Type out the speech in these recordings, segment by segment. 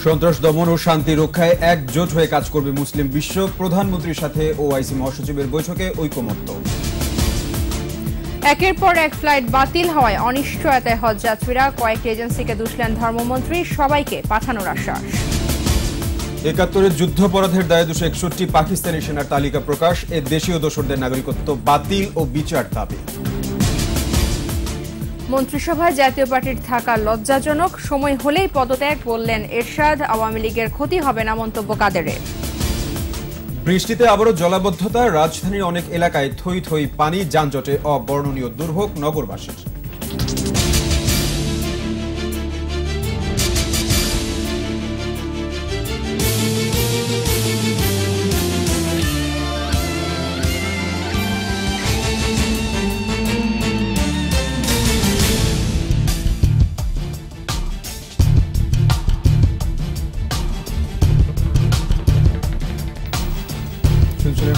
সন্ত্রাস দমন ও শান্তি রক্ষায় একজোট হয়ে কাজ করবে মুসলিম বিশ্ব। প্রধানমন্ত্রীর সাথে ওআইসি মহাসচিবের বৈঠকে ঐকমত্য। একের পর এক ফ্লাইট বাতিল হওয়ায় অনিশ্চয়তায় হজযাত্রীরা। কয়েকটি এজেন্সিকে দুষলেন ধর্মমন্ত্রী, সবাইকে পাঠানোর আশ্বাস। ৭১-এর যুদ্ধাপরাধের দায়ে ২৬১ পাকিস্তানি সেনার তালিকা প্রকাশ। এ দেশীয় দোসরদের নাগরিকত্ব বাতিল ও বিচার দাবি। মন্ত্রিসভায় জাতীয় পার্টির থাকা লজ্জাজনক, সময় হলেই পদত্যাগ বললেন এরশাদ। আওয়ামী লীগের ক্ষতি হবে না মন্তব্য কাদেরের। বৃষ্টিতে আবারও জলাবদ্ধতা, রাজধানীর অনেক এলাকায় থই থই পানি, যানজটে অবর্ণনীয় দুর্ভোগ নগরবাসীর।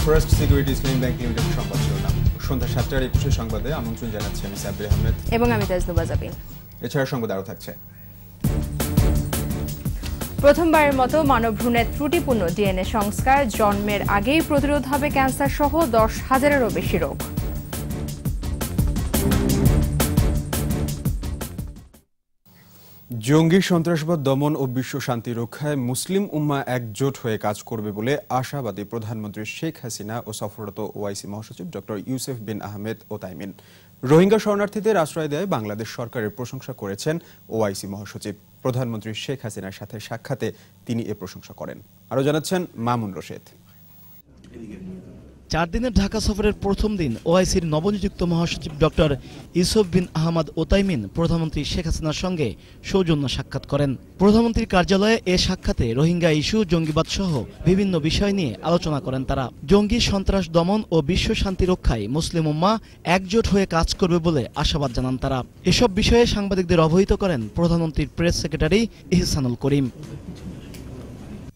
ফরেস্ট সিকিউরিটি ইসলামী ব্যাংক লিমিটেড সংবাদ শিরোনাম। সন্ধ্যা ৭টার ২১ সংবাদে আমন্ত্রণ জানাচ্ছি আমি সাব্বির আহমেদ এবং আমি তাজনুবা জাবিন। এছাড়া সংবাদ আরও থাকছে। প্রথমবারের মতো মানব ভ্রূণের ত্রুটিপূর্ণ ডিএনএ সংস্কার। জন্মের আগেই প্রতিরোধ হবে ক্যান্সার সহ ১০,০০০-এরও বেশি রোগ। জঙ্গি সন্ত্রাসবাদ দমন ও বিশ্ব শান্তি রক্ষায় মুসলিম উম্মাহ একজোট হয়ে কাজ করবে বলে আশাবাদী প্রধানমন্ত্রী শেখ হাসিনা ও সফররত ওআইসি মহাসচিব ডক্টর ইউসেফ বিন আহমেদ ওতাইমিন। রোহিঙ্গা শরণার্থীদের আশ্রয় দেয় বাংলাদেশ সরকারের প্রশংসা করেছেন ওআইসি মহাসচিব। প্রধানমন্ত্রী শেখ হাসিনার সাথে সাক্ষাতে তিনি এ প্রশংসা করেন। আরও জানাচ্ছেন মামুন রশিদ। ৪ দিনের ঢাকা সফরের প্রথম দিন ওআইসির নবনিযুক্ত মহাসচিব ডক্টর ইউসুফ বিন আহমদ ওতাইমিন প্রধানমন্ত্রী শেখ হাসিনার সঙ্গে সৌজন্য সাক্ষাৎ করেন। প্রধানমন্ত্রীর কার্যালয়ে এ সাক্ষাতে রোহিঙ্গা ইস্যু, জঙ্গিবাদ সহ বিভিন্ন বিষয় নিয়ে আলোচনা করেন তারা। জঙ্গি সন্ত্রাস দমন ও বিশ্ব শান্তি রক্ষায় মুসলিম উম্মাহ একজোট হয়ে কাজ করবে বলে আশাবাদ জানান তারা। এসব বিষয়ে সাংবাদিকদের অবহিত করেন প্রধানমন্ত্রীর প্রেস সেক্রেটারি ইহসানুল করিম।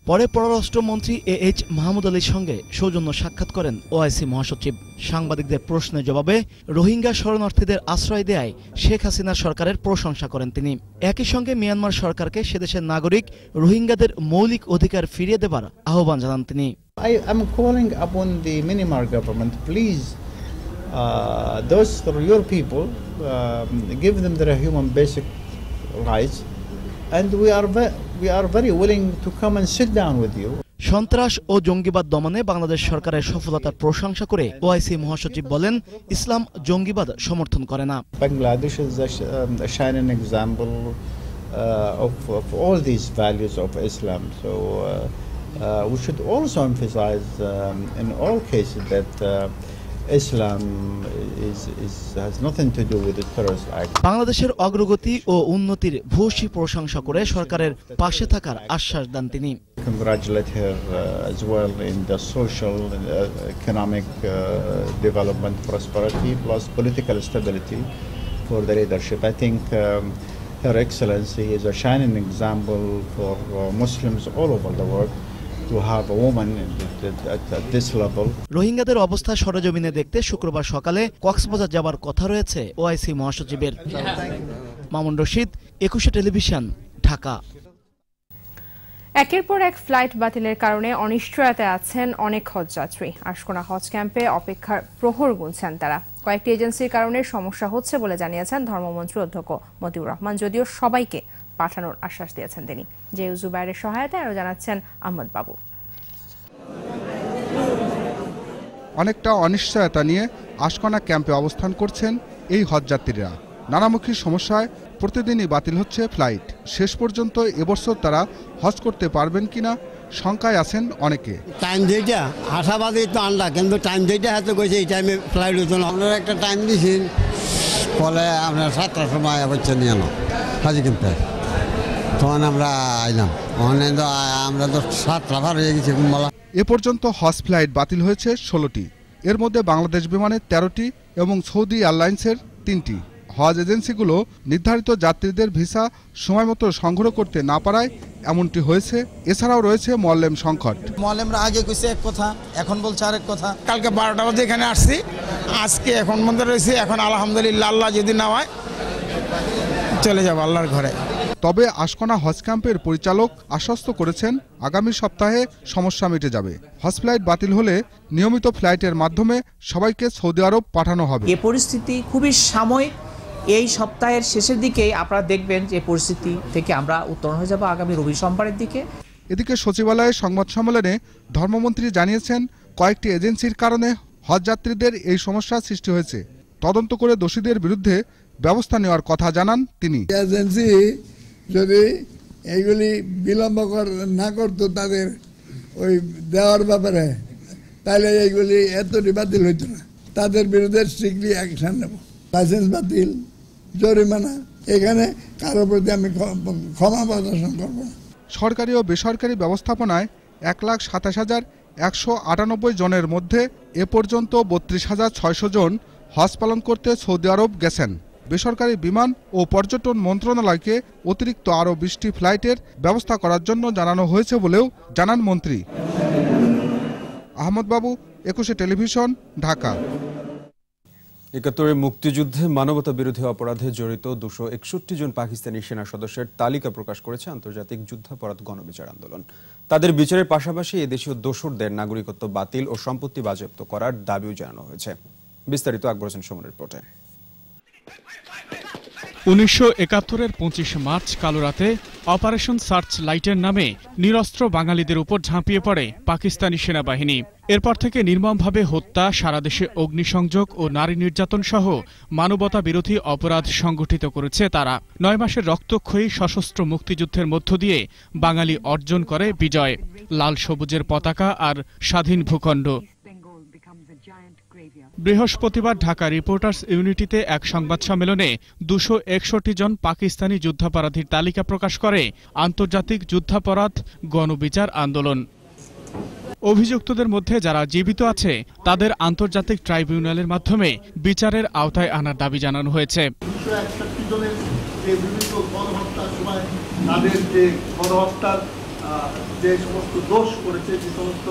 পরে পররাষ্ট্রমন্ত্রী এইচ মাহমুদ আলীর সঙ্গে সৌজন্য সাক্ষাৎ করেন ওআইসি মহাসচিব। সাংবাদিকদের প্রশ্নের জবাবে রোহিঙ্গা শরণার্থীদের আশ্রয় দেয়ায় শেখ হাসিনার সরকারের প্রশংসা করেন তিনি। একই সঙ্গে মিয়ানমার সরকারকে সেদেশের নাগরিক রোহিঙ্গাদের মৌলিক অধিকার ফিরিয়ে দেবার আহ্বান জানান তিনি। I am calling upon the Myanmar government, please, those are your people, give them their human basic rights, and we are very willing to come and sit down with you. সন্ত্রাস ও জঙ্গিবাদ দমনে বাংলাদেশ সরকারের সফলতার প্রশংসা করে ওআইসি মহাসচিব বলেন, ইসলাম জঙ্গিবাদ সমর্থন করে না। Bangladesh is a shining example of all these values of Islam. So we should also emphasize in all cases that Islam has nothing to do with the terrorist act. বাংলাদেশের অগ্রগতি ও উন্নতির ভূয়সী প্রশংসা করে সরকারের পাশে থাকার আশ্বাস দেন তিনি। Congratulate her as well in the social, economic development, prosperity, plus political stability for the leadership. I think Her Excellency is a shining example for Muslims all over the world. To have a woman at this level. রোহিঙ্গাদের অবস্থা সরেজমিনে দেখতে শুক্রবার সকালে কক্সবাজার যাবার কথা রয়েছে OIC মহাসচিবের। Mamun Rashid, ২১ television, Dhaka. একের পর এক ফ্লাইট বাতিলের কারণে অনিশ্চয়তায় আছেন অনেক হজযাত্রী। আশকোনা হজ ক্যাম্পে অপেক্ষার প্রহর গুনছেন তারা। কয়েকটি এজেন্সির কারণে সমস্যা হচ্ছে বলে জানিয়েছেন ধর্মমন্ত্রী অধ্যক্ষ মতিউর রহমান, যদিও সবাইকে পাঠানোর আশ্বাস দিয়েছেন তিনি। জেইউ জুবায়েরের সহায়তায় আরও জানাচ্ছেন আহমদ বাবু। অনেকটা অনিশ্চয়তা নিয়ে আশকোনা ক্যাম্পে অবস্থান করছেন এই হজযাত্রীরা। নানামুখী সমস্যায় প্রতিদিনই বাতিল হচ্ছে ফ্লাইট। শেষ পর্যন্ত এবছর তারা হজ করতে পারবেন কিনা শঙ্কায় আছেন অনেকে। টাইম যেটা আশাবাদী তো আন্ডা, কিন্তু টাইম যেটা হাতে গেছে এই টাইমে ফ্লাইট হতো না। আপনারা একটা টাইম দিয়েছেন, ফলে আপনার 7টার সময় হচ্ছে নিয়ে এলো হাজি ক্যাম্পে, তখন আমরা আইলাম। আমরা তো 7টা ভার হয়ে গেছি। এ পর্যন্ত হজ ফ্লাইট বাতিল হয়েছে 16টি। এর মধ্যে বাংলাদেশ বিমানের 13টি এবং সৌদি এয়ারলাইন্সের 3টি। হজ এজেন্সিগুলো নির্ধারিত যাত্রীদের ভিসা সময়মতো সংগ্রহ করতে না পারায় এমনটি হয়েছে। এছাড়াও রয়েছে মোয়াল্লেম সংকট। মোয়াল্লেমরা আগে কইছে এক কথা, এখন বলছে আরেক কথা। কালকে 12টা বাজে এখানে আসছি, আজকে এখন মধ্যে রয়েছে। এখন আলহামদুলিল্লাহ, আল্লাহ যদি না হয় চলে যাব আল্লাহর ঘরে। তবে আশকোনা হজ ক্যাম্পের পরিচালক আশ্বস্ত করেছেন আগামী সপ্তাহে সমস্যা মিটে যাবে। হজ ফ্লাইট বাতিল হলে নিয়মিত ফ্লাইটের মাধ্যমে সবাইকে সৌদি আরব পাঠানো হবে। এই পরিস্থিতি খুবই সাময়িক, এই সপ্তাহের শেষের দিকেই আপনারা দেখবেন যে পরিস্থিতি থেকে আমরা উত্তরণ হয়ে যাব আগামী রবি সোমবারের দিকে। এদিকে সচিবালয়ে সংবাদ সম্মেলনে ধর্মমন্ত্রী জানিয়েছেন কয়েকটি এজেন্সির কারণে হজ যাত্রীদের এই সমস্যা সৃষ্টি হয়েছে। তদন্ত করে দোষীদের বিরুদ্ধে ব্যবস্থা নেওয়ার কথা জানান তিনি। এজেন্সি যদি এইগুলি বিলম্ব না করতো তাদের ওই দেওয়ার ব্যাপারে, তাহলে এইগুলি এত বাতিল হইতো না। তাদের বিরুদ্ধে স্ট্রিক্টলি অ্যাকশন নেব। লাইসেন্স বাতিল, জরিমানা, এখানে কারোর প্রতি আমি ক্ষমা প্রদর্শন করব না। সরকারি ও বেসরকারি ব্যবস্থাপনায় 1,27,198 জনের মধ্যে এ পর্যন্ত 32,600 জন হজ পালন করতে সৌদি আরব গেছেন। বেসরকারি বিমান ও পর্যটন মন্ত্রণালয়কে অতিরিক্ত আরও 20টি ফ্লাইটের ব্যবস্থা করার জন্য জানানো হয়েছে বলেও জানান মন্ত্রী। আহমদ বাবু, 21 টেলিভিশন, ঢাকা। ৭১ মুক্তিযুদ্ধে মানবতা বিরোধী অপরাধে জড়িত 261 জন পাকিস্তানি সেনা সদস্যের তালিকা প্রকাশ করেছে আন্তর্জাতিক যুদ্ধাপরাধ গণবিচার আন্দোলন। তাদের বিচারের পাশাপাশি এদেশীয় দোসরদের নাগরিকত্ব বাতিল ও সম্পত্তি বাজেয়াপ্ত করার দাবিও জানানো হয়েছে। বিস্তারিত আকবর হোসেন সুমনের রিপোর্টে। ১৯৭১-এর ২৫ মার্চ কালরাতে অপারেশন সার্চ লাইটের নামে নিরস্ত্র বাঙালিদের উপর ঝাঁপিয়ে পড়ে পাকিস্তানি সেনাবাহিনী। এরপর থেকে নির্মমভাবে হত্যা, সারা দেশে অগ্নিসংযোগ ও নারী নির্যাতন সহ মানবতা বিরোধী অপরাধ সংগঠিত করেছে তারা। ৯ মাসের রক্তক্ষয়ী সশস্ত্র মুক্তিযুদ্ধের মধ্য দিয়ে বাঙালি অর্জন করে বিজয়, লাল সবুজের পতাকা আর স্বাধীন ভূখণ্ড। বৃহস্পতিবার ঢাকা রিপোর্টার্স ইউনিটিতে এক সংবাদ সম্মেলনে 261 জন পাকিস্তানি যুদ্ধাপরাধীর তালিকা প্রকাশ করে আন্তর্জাতিক যুদ্ধাপরাধ গণবিচার আন্দোলন। অভিযুক্তদের মধ্যে যারা জীবিত আছে তাদের আন্তর্জাতিক ট্রাইব্যুনালের মাধ্যমে বিচারের আওতায় আনার দাবি জানানো হয়েছে। যে সমস্ত দোষ করেছে, যে সমস্ত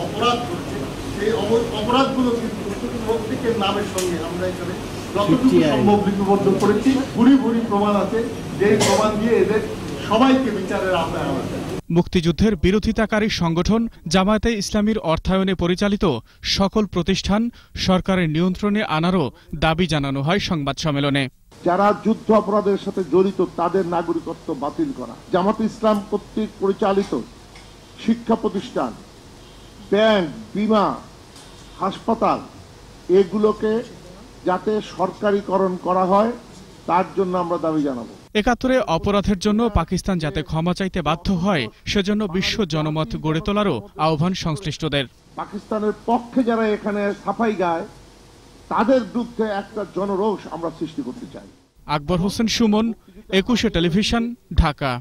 অপরাধ করেছে, সেই অপরাধগুলো কিন্তু প্রত্যেকের নামের সঙ্গে আমরা এখানে যতটুকু সম্ভব লিপিবদ্ধ করেছি। ভুরি ভুরি প্রমাণ আছে, যে প্রমাণ দিয়ে এদের সবাইকে বিচারের আওতায় আনা যায়। মুক্তিযুদ্ধের বিরোধিতাকারী সংগঠন জামায়াতে ইসলামীর অর্থায়নে পরিচালিত সকল প্রতিষ্ঠান সরকারের নিয়ন্ত্রণে আনারও দাবি জানানো হয় সংবাদ সম্মেলনে। যারা যুদ্ধ অপরাধের সাথে জড়িত তাদের নাগরিকত্ব বাতিল করা, জামায়াতে ইসলাম কর্তৃক পরিচালিত শিক্ষা প্রতিষ্ঠান, ব্যাংক, বিমা, হাসপাতাল, এগুলোকে যাতে সরকারিকরণ করা হয় তার জন্য আমরা দাবি জানাবো। ৭১-এ অপরাধের জন্য পাকিস্তান যাতে ক্ষমা চাইতে বাধ্য হয় সেজন্য বিশ্ব জনমত গড়ে তোলারও আহ্বান সংশ্লিষ্টদের। পাকিস্তানের পক্ষে যারা এখানে সাফাই গায় তাদের বিরুদ্ধে একটা জনরোষ আমরা সৃষ্টি করতে চাই। আকবর হোসেন সুমন, ২১ টেলিভিশন, ঢাকা।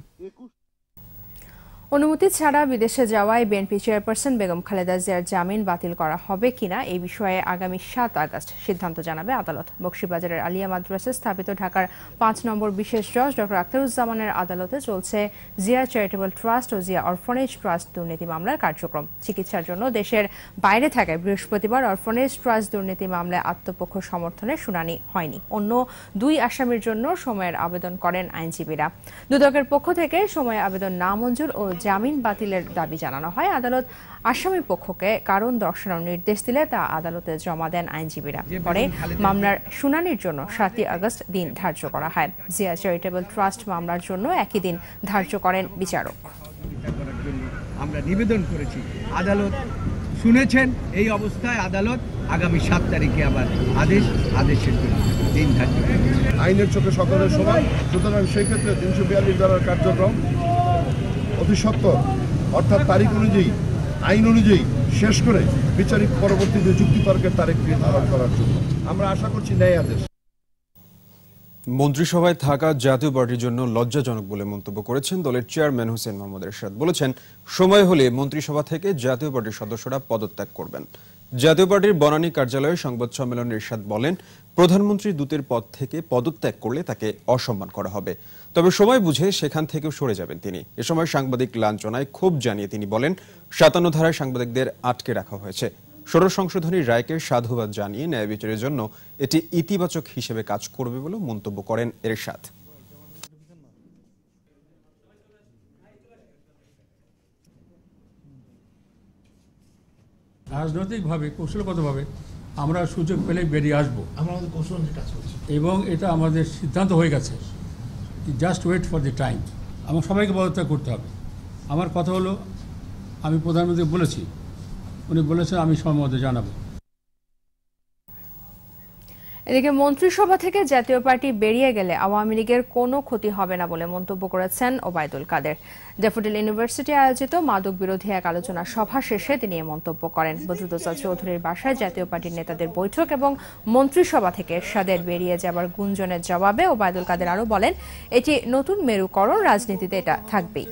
অনুমতি ছাড়া বিদেশে যাওয়ায় বিএনপি চেয়ারপারসন বেগম খালেদা জিয়ার জামিন বাতিল করা হবে কিনা এই বিষয়ে আগামী ৭ আগস্ট সিদ্ধান্ত জানাবে আদালত। বকশীবাজারের আলিয়া মাদ্রাসায় স্থাপিত ঢাকার ৫ নম্বর বিশেষ জজ ডক্টর আখতারুজ্জামানের আদালতে চলছে জিয়া চ্যারিটেবল ট্রাস্ট ও জিয়া অরফানেজ ট্রাস্ট দুর্নীতি মামলার কার্যক্রম। চিকিৎসার জন্য দেশের বাইরে থাকায় বৃহস্পতিবার অরফানেজ ট্রাস্ট দুর্নীতি মামলায় আত্মপক্ষ সমর্থনের শুনানি হয়নি। অন্য ২ আসামির জন্য সময়ের আবেদন করেন আইনজীবীরা। দুদকের পক্ষ থেকে সময় আবেদন নামঞ্জুর ও জামিন বাতিলের দাবি জানানো হয়। আদালত আসামি পক্ষকে কারণ দর্শানোর নির্দেশ দিলে তা আদালতে জমা দেন আইনজীবীরা। পরে মামলার শুনানির জন্য ৭ আগস্ট দিন ধার্য করা হয়। জিয়া চ্যারিটেবল ট্রাস্ট মামলার জন্য একই দিন ধার্য করেন বিচারক। আমরা নিবেদন করেছি, আদালত শুনেছেন। এই অবস্থায় আদালত আগামী ৭ তারিখে আবার আদেশের জন্য দিন ধার্য করেছে। আইনের চোখে সকলের সমান, সুতরাং সেই ক্ষেত্রে ৩৪২ ধারার কার্যক্রম অতি সত্বর অর্থাৎ তারিখ অনুযায়ী, আইন অনুযায়ী শেষ করে বিচারিক পরবর্তীতে যুক্তিতর্কের তারিখ নির্ধারণ করার জন্য আমরা আশা করছি ন্যায় আদেশ। মন্ত্রিসভায় থাকা জাতীয় পার্টির জন্য লজ্জাজনক বলে মন্তব্য করেছেন দলের চেয়ারম্যান হোসেন মোহাম্মদ এরশাদ। বলেছেন, সময় হলে মন্ত্রিসভা থেকে জাতীয় পার্টির সদস্যরা পদত্যাগ করবেন। জাতীয় পার্টির বনানী কার্যালয়ে সংবাদ সম্মেলনে এরশাদ বলেন, প্রধানমন্ত্রী দূতের পদ থেকে পদত্যাগ করলে তাকে অসম্মান করা হবে, তবে সময় বুঝে সেখান থেকেও সরে যাবেন তিনি। এ সময় সাংবাদিক লাঞ্ছনায় ক্ষোভ জানিয়ে তিনি বলেন, ৫৭ ধারায় সাংবাদিকদের আটকে রাখা হয়েছে। ষোড়শ সংশোধনীর রায়কে সাধুবাদ জানিয়ে ন্যায় বিচারের জন্য এটি ইতিবাচক হিসেবে কাজ করবে বলে মন্তব্য করেন এরশাদ। রাজনৈতিকভাবে কৌশলগতভাবে আমরা সুযোগ পেলেই বেরিয়ে আসবো, এবং এটা আমাদের সিদ্ধান্ত হয়ে গেছে। Just wait for the time. আমার সবাইকে পদত্যাগ করতে হবে। আমার কথা হলো, আমি প্রধানমন্ত্রী বলেছি, উনি বলেছেন আমি সময় মতো জানাবো। এদিকে মন্ত্রিসভা থেকে জাতীয় পার্টি বেরিয়ে গেলে আওয়ামী লীগের কোনো ক্ষতি হবে না বলে মন্তব্য করেছেন ওবায়দুল কাদের। ড্যাফোডিল ইউনিভার্সিটি আয়োজিত মাদক বিরোধী এক আলোচনা সভা শেষে তিনি এ মন্তব্য করেন। বদরুদ্দোজা চৌধুরীর বাসায় জাতীয় পার্টির নেতাদের বৈঠক এবং মন্ত্রিসভা থেকে এরশাদের বেরিয়ে যাবার গুঞ্জনের জবাবে ওবায়দুল কাদের আরও বলেন, এটি নতুন মেরুকরণ, রাজনীতিতে এটা থাকবেই।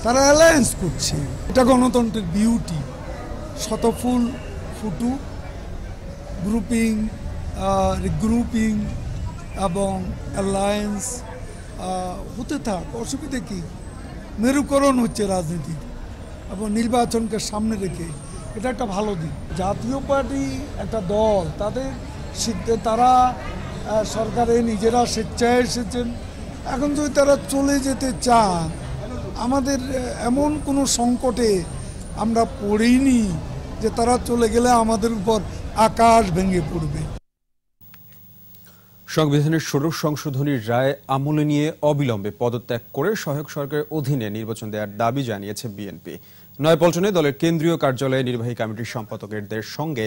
তারা অ্যালায়েন্স করছে, এটা গণতন্ত্রের বিউটি। শতফুল ফুটুক, গ্রুপিং, রিগ্রুপিং এবং অ্যালায়েন্স হতে থাক, অসুবিধা কি? মেরুকরণ হচ্ছে রাজনীতি এবং নির্বাচনকে সামনে রেখে এটা একটা ভালো দিক। জাতীয় পার্টি একটা দল, তারা সরকারে নিজেরা স্বেচ্ছায় এসেছেন। এখন যদি তারা চলে যেতে চান, আমাদের এমন কোনো সংকটে আমরা পড়িনি যে তারা চলে গেলে আমাদের উপর আকাশ ভেঙে পড়বে। সংবিধানের ষোড়শ সংশোধনীর রায় আমলে নিয়ে অবিলম্বে পদত্যাগ করে সহায়ক সরকারের অধীনে নির্বাচন দেওয়ার দাবি জানিয়েছে বিএনপি। নয়াপল্টনে দলের কেন্দ্রীয় কার্যালয়ে নির্বাহী কমিটির সম্পাদকদের সঙ্গে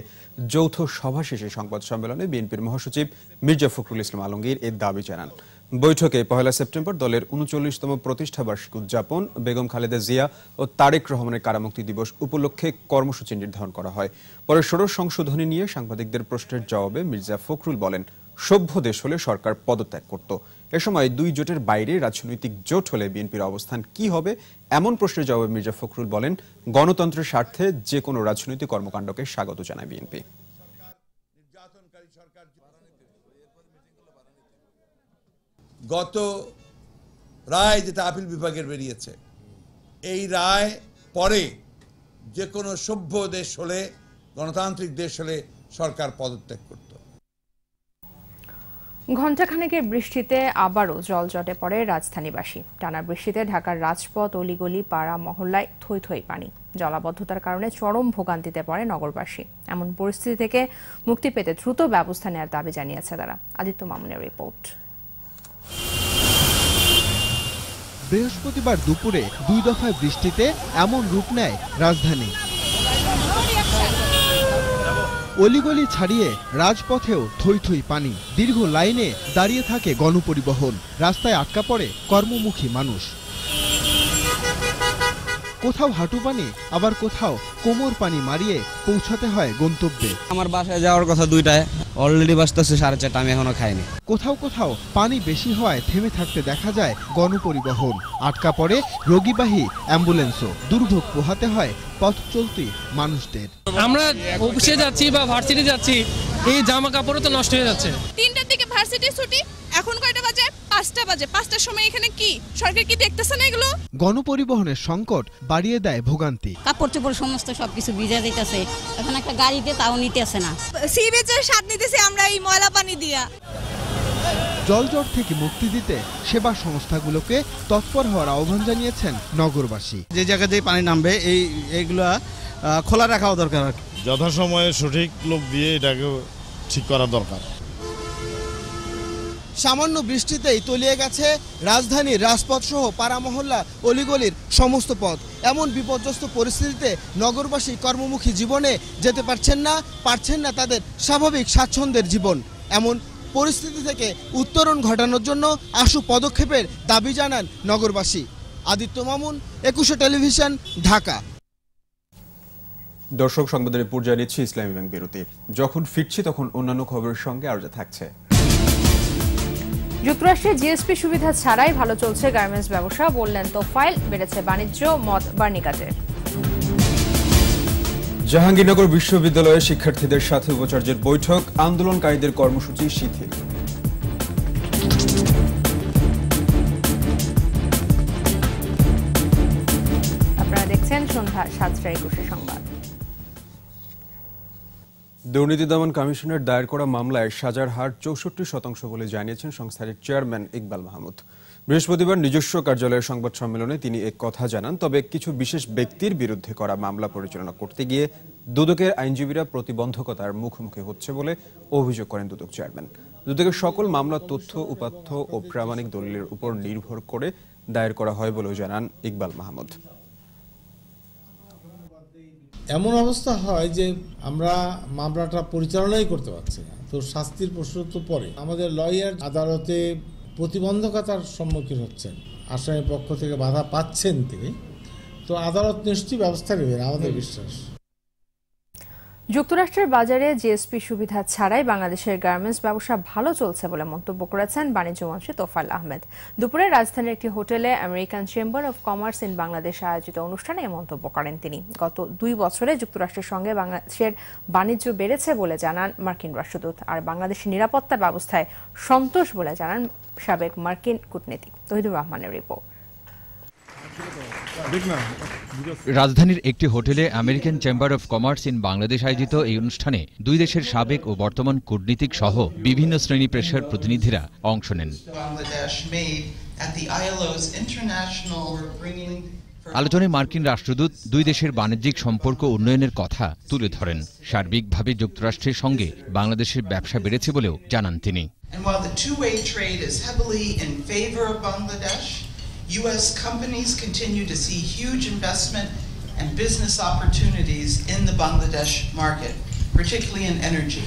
যৌথ সভা শেষে সংবাদ সম্মেলনে বিএনপির মহাসচিব মির্জা ফখরুল ইসলাম আলমগীর এ দাবি জানান। বৈঠকে ১ সেপ্টেম্বর দলের ৩৯তম প্রতিষ্ঠাবার্ষিকী উদযাপন, বেগম খালেদা জিয়া ও তারেক রহমানের কারামুক্তি দিবস উপলক্ষে কর্মসূচি নির্ধারণ করা হয়। পরে ষোড়শ সংশোধনী নিয়ে সাংবাদিকদের প্রশ্নের জবাবে মির্জা ফখরুল বলেন, সভ্য দেশ হলে সরকার পদত্যাগ করত। এ সময় দুই জোটের বাইরে রাজনৈতিক জোট হলে বিএনপির অবস্থান কি হবে, এমন প্রশ্নের জবাবে মির্জা ফখরুল বলেন, গণতন্ত্রের স্বার্থে যে কোনো রাজনৈতিক কর্মকাণ্ডকে স্বাগত জানায় বিএনপি। গত রায় যেটা আপিল বিভাগের বেরিয়েছে, এই রায় পরে যে কোনো সভ্য দেশ হলে, গণতান্ত্রিক দেশ হলে সরকার পদত্যাগ করত। ঘণ্টাখানেকের বৃষ্টিতে আবারও জলজটে পড়ে রাজধানীবাসী। টানা বৃষ্টিতে ঢাকার রাজপথ, অলিগলি, পাড়া মহল্লায় থই থই পানি। জলাবদ্ধতার কারণে চরম ভোগান্তিতে পড়ে নগরবাসী। এমন পরিস্থিতি থেকে মুক্তি পেতে দ্রুত ব্যবস্থা নেওয়ার দাবি জানিয়েছে তারা। আদিত্য মামুনের রিপোর্ট। বৃহস্পতিবার দুপুরে ২ দফায় বৃষ্টিতে এমন রূপ নেয় রাজধানী। অলিগলি ছাড়িয়ে রাজপথেও থই থই পানি। দীর্ঘ লাইনে দাঁড়িয়ে থাকে গণপরিবহন, রাস্তায় আটকা পড়ে কর্মমুখী মানুষ। কোথাও হাঁটু পানি, আবার কোথাও কোমর পানি মারিয়ে পৌঁছাতে হয় গন্তব্যে। আমার বাসায় যাওয়ার কথা ২টায়, অলরেডি বাজতেছে ৪:৩০, আমি এখনো খাইনি। কোথাও কোথাও পানি বেশি হওয়ায় থেমে থাকতে দেখা যায় গণপরিবহন। আটকা পড়ে রোগীবাহী অ্যাম্বুলেন্সও। দুর্ভোগ পোহাতে হয় পথ চলতি মানুষদের। আমরা অফিসে যাচ্ছি বা ভার্সিটি যাচ্ছি, এই জামা কাপড়ও তো নষ্ট হয়ে যাচ্ছে। ৩টার দিকে ভার্সিটি ছুটি, এখন কয়টা বাজে? ৫টা বাজে। ৫টার সময় এখানে কি সরকার কি দেখতেছে না এগুলো? গণপরিবহনের সংকট বাড়িয়ে দেয় ভোগান্তি। কাপড় চোপড় সমস্ত সবকিছু ভিজে যাইতেছে, এখন একটা গাড়িতে তাও নিতেছে না। সি বিচের স্বাদ নিতেছি আমরা এই ময়লা পানি দিয়া। জলজট থেকে মুক্তি দিতে সেবা সংস্থাগুলোকে তৎপর হওয়ার আহ্বান জানিয়েছেন নগরবাসী। যে জায়গাতেই পানি নামবে এইগুলা খোলা রাখাও দরকার। যথাসময়ে সঠিক লোক দিয়ে এটাকে ঠিক করা দরকার। সামান্য বৃষ্টিতেই তলিয়ে গেছে রাজধানীর রাজপথ সহ পাড়া মহল্লা, অলিগলির সমস্ত পথ। এমন বিপর্যস্ত পরিস্থিতিতে নগরবাসী কর্মমুখী জীবনে যেতে পারছেন না তাদের স্বাভাবিক স্বাচ্ছন্দ্যের জীবন। এমন পরিস্থিতি থেকে উত্তরণ ঘটানোর জন্য আশু পদক্ষেপের দাবি জানান নগরবাসী। আদিত্য মামুন, ২১ টেলিভিশন, ঢাকা। দর্শক, সংবাদের পর্যায়ে নিচ্ছি ইসলামী ব্যাংক বিরতি। যখন ফিরছি তখন অন্যান্য খবরের সঙ্গে আরও থাকছে। যুক্তরাষ্ট্রে জিএসপি সুবিধা ছাড়াই ভালো চলছে গার্মেন্টস ব্যবসা, বললেন তোফায়েল। বেড়েছে বাণিজ্য, মত বার্নিকাটের। জাহাঙ্গীরনগর বিশ্ববিদ্যালয়ে শিক্ষার্থীদের সাথে উপাচার্যের বৈঠক, আন্দোলনকারীদের কর্মসূচি শিথিল। আপনারা দেখছেন সন্ধ্যা 7:21 সংবাদ। দুর্নীতি দমন কমিশনের দায়ের করা মামলায় সাজার হার ৬৪% বলে জানিয়েছেন সংস্থাটির চেয়ারম্যান ইকবাল মাহমুদ। বৃহস্পতিবার নিজস্ব কার্যালয়ের সংবাদ সম্মেলনে তিনি এক কথা জানান। তবে কিছু বিশেষ ব্যক্তির বিরুদ্ধে করা মামলা পরিচালনা করতে গিয়ে দুদকের আইনজীবীরা প্রতিবন্ধকতার মুখোমুখি হচ্ছে বলে অভিযোগ করেন দুদক চেয়ারম্যান। দুদকের সকল মামলা তথ্য উপাত্ত ও প্রামাণিক দলিলের উপর নির্ভর করে দায়ের করা হয় বলেও জানান ইকবাল মাহমুদ। এমন অবস্থা হয় যে আমরা মামলাটা পরিচালনাই করতে পারছি না, তো শাস্তির প্রশ্ন তো পরে। আমাদের লয়ার আদালতে প্রতিবন্ধকতার সম্মুখীন হচ্ছেন, আসামির পক্ষ থেকে বাধা পাচ্ছেন তিনি, তো আদালত নিশ্চয়ই ব্যবস্থা নেবেন আমাদের বিশ্বাস। যুক্তরাষ্ট্রের বাজারে জিএসপি সুবিধা ছাড়াই বাংলাদেশের গার্মেন্টস ব্যবসা ভালো চলছে বলে মন্তব্য করেছেন বাণিজ্য মন্ত্রী তোফায়েল আহমেদ। দুপুরে রাজধানীর একটি হোটেলে American chamber of commerce in Bangladesh আয়োজিত অনুষ্ঠানে এই মন্তব্য করেন তিনি। গত 2 বছরে যুক্তরাষ্ট্রের সঙ্গে বাংলাদেশের বাণিজ্য বেড়েছে বলে জানান মার্কিন রাষ্ট্রদূত। আর বাংলাদেশের নিরাপত্তা ব্যবস্থায় সন্তোষ বলে জানান সাবেক মার্কিন কূটনীতিক তহিদুর রহমানের রিপোর্ট। রাজধানীর একটি হোটেলে American chamber of commerce in Bangladesh আয়োজিত এই অনুষ্ঠানে 2 দেশের সাবেক ও বর্তমান কূটনীতিক সহ বিভিন্ন শ্রেণী পেশার প্রতিনিধিরা অংশ নেন। আলোচনায় মার্কিন রাষ্ট্রদূত 2 দেশের বাণিজ্যিক সম্পর্ক উন্নয়নের কথা তুলে ধরেন। সার্বিকভাবে যুক্তরাষ্ট্রের সঙ্গে বাংলাদেশের ব্যবসা বেড়েছে বলেও জানান তিনি। U.S. companies continue to see huge investment and business opportunities in the Bangladesh market, particularly in energy.